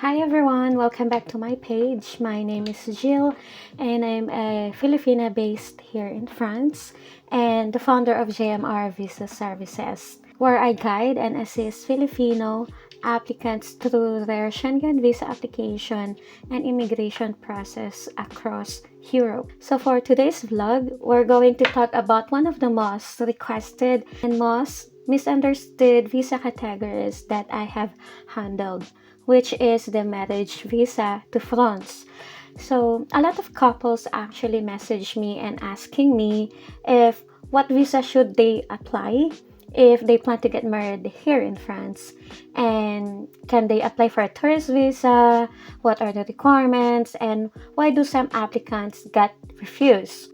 Hi everyone, welcome back to my page. My name is Jill and I'm a Filipina based here in France and the founder of JMR Visa Services, where I guide and assist Filipino applicants through their Schengen visa application and immigration process across Europe. So for today's vlog, we're going to talk about one of the most requested and most misunderstood visa categories that I have handled, which is the marriage visa to France. So a lot of couples actually message me and asking me if what visa should they apply if they plan to get married here in France, and can they apply for a tourist visa, what are the requirements, and why do some applicants get refused.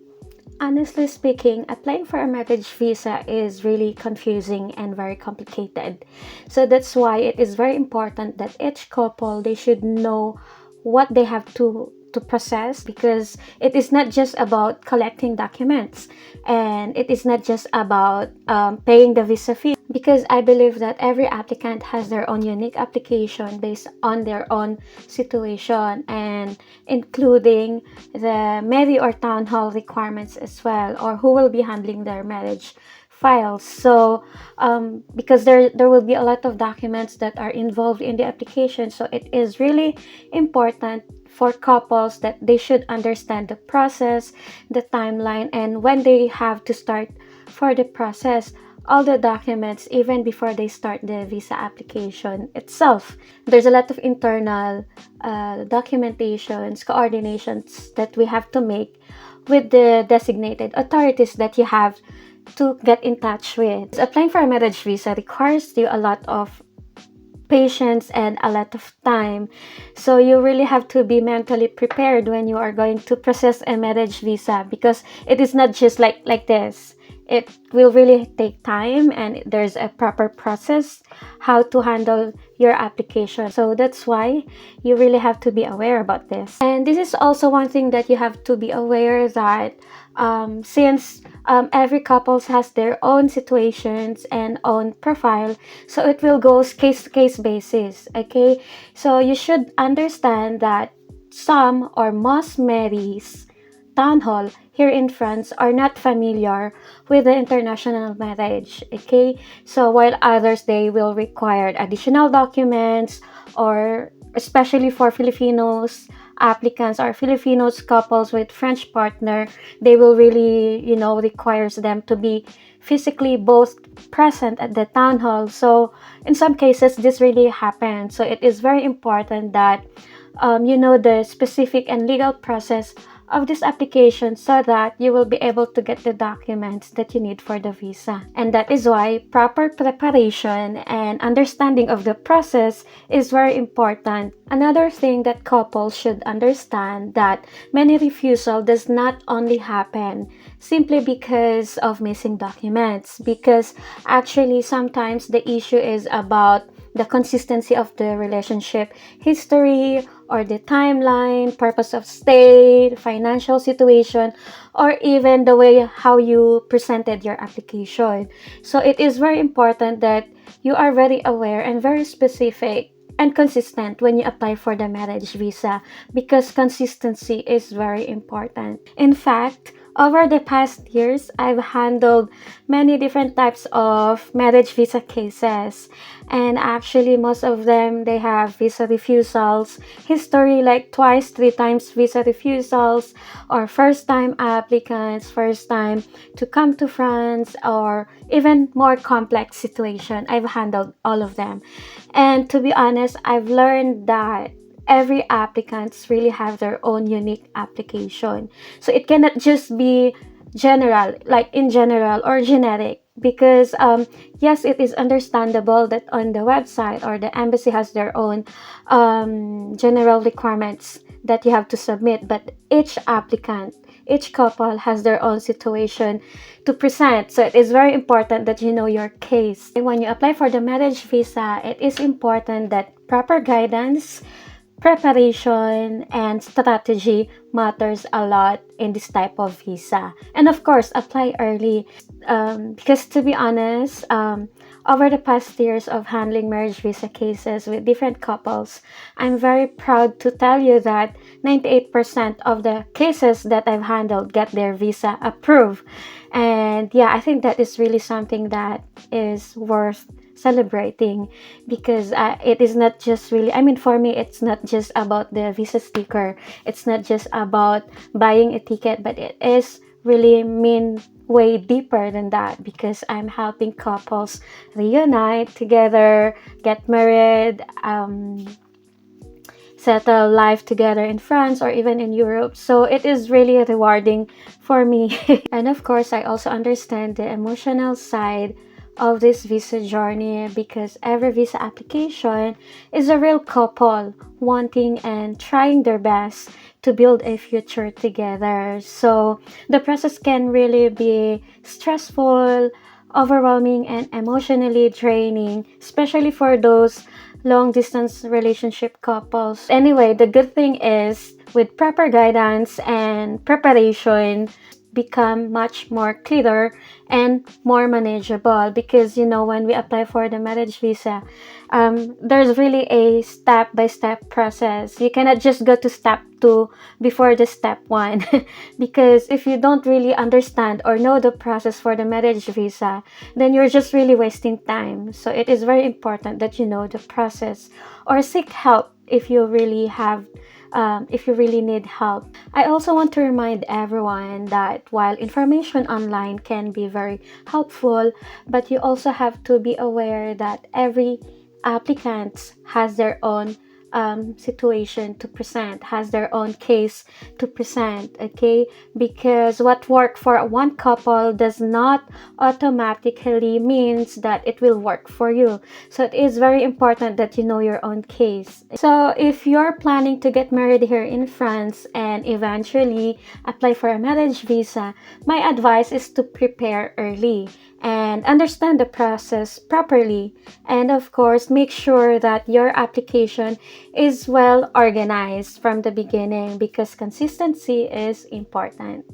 Honestly speaking, applying for a marriage visa is really confusing and very complicated. So that's why it is very important that each couple they should know what they have to process, because it is not just about collecting documents and it is not just about paying the visa fee, because I believe that every applicant has their own unique application based on their own situation, and including the Mary or town hall requirements as well, or who will be handling their marriage files. So because there will be a lot of documents that are involved in the application, so it is really important for couples that they should understand the process, the timeline, and when they have to start for the process, all the documents even before they start the visa application itself. There's a lot of internal documentations, coordinations that we have to make with the designated authorities that you have to get in touch with. Applying for a marriage visa requires you a lot of patience and a lot of time. So you really have to be mentally prepared when you are going to process a marriage visa, because it is not just like this. It will really take time and there's a proper process how to handle your application. So that's why you really have to be aware about this. And this is also one thing that you have to be aware that since every couple has their own situations and own profile, so it will go case to case basis. Okay, so you should understand that some or most marriages town hall here in France are not familiar with the international marriage. Okay, so while others they will require additional documents, or especially for Filipinos applicants or Filipinos couples with French partner, they will really requires them to be physically both present at the town hall. So in some cases this really happens. So it is very important that you know the specific and legal process of this application, so that you will be able to get the documents that you need for the visa. And that is why proper preparation and understanding of the process is very important. Another thing that couples should understand, that many refusal does not only happen simply because of missing documents, because actually sometimes the issue is about the consistency of the relationship history, or the timeline, purpose of stay, financial situation, or even the way how you presented your application. So it is very important that you are very aware and very specific and consistent when you apply for the marriage visa, because consistency is very important. In fact, over the past years, I've handled many different types of marriage visa cases, and actually most of them they have visa refusals history, like twice, three times visa refusals, or first time applicants, first time to come to France, or even more complex situation. I've handled all of them, and to be honest, I've learned that every applicants really have their own unique application. So it cannot just be general, like in general or generic, because yes, it is understandable that on the website or the embassy has their own general requirements that you have to submit, but each applicant, each couple has their own situation to present. So it is very important that you know your case. And when you apply for the marriage visa, it is important that proper guidance, preparation, and strategy matters a lot in this type of visa. And of course, apply early, because to be honest, over the past years of handling marriage visa cases with different couples, I'm very proud to tell you that 98% of the cases that I've handled get their visa approved. And yeah, I think that is really something that is worth celebrating, because it is not just really, I mean, for me, it's not just about the visa sticker, it's not just about buying a ticket, but it is really mean way deeper than that, because I'm helping couples reunite together, get married, settle life together in France or even in Europe. So it is really rewarding for me. And of course, I also understand the emotional side of this visa journey, because every visa application is a real couple wanting and trying their best to build a future together. So the process can really be stressful, overwhelming, and emotionally draining, especially for those long distance relationship couples. Anyway, the good thing is, with proper guidance and preparation, become much more clearer and more manageable, because when we apply for the marriage visa, there's really a step-by-step process. You cannot just go to step 2 before the step 1 because if you don't really understand or know the process for the marriage visa, then you're just really wasting time. So it is very important that you know the process, or seek help if you really need help. I also want to remind everyone that while information online can be very helpful, but you also have to be aware that every applicant has their own situation to present, has their own case to present, okay? Because what worked for one couple does not automatically means that it will work for you. So it is very important that you know your own case. So if you're planning to get married here in France and eventually apply for a marriage visa, my advice is to prepare early and understand the process properly, and of course make sure that your application is well organized from the beginning, because consistency is important.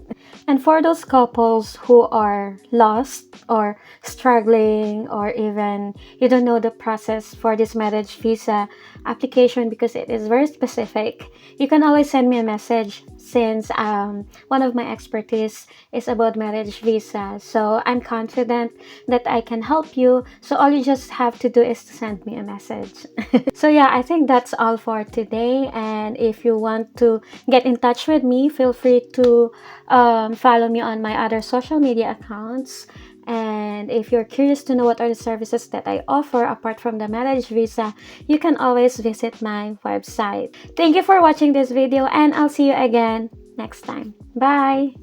And for those couples who are lost or struggling, or even you don't know the process for this marriage visa application because it is very specific, you can always send me a message, since one of my expertise is about marriage visa. So I'm confident that I can help you. So all you just have to do is to send me a message. So yeah, I think that's all for today. And if you want to get in touch with me, feel free to follow me on my other social media accounts. And if you're curious to know what are the services that I offer apart from the marriage visa, you can always visit my website. Thank you for watching this video, and I'll see you again next time. Bye!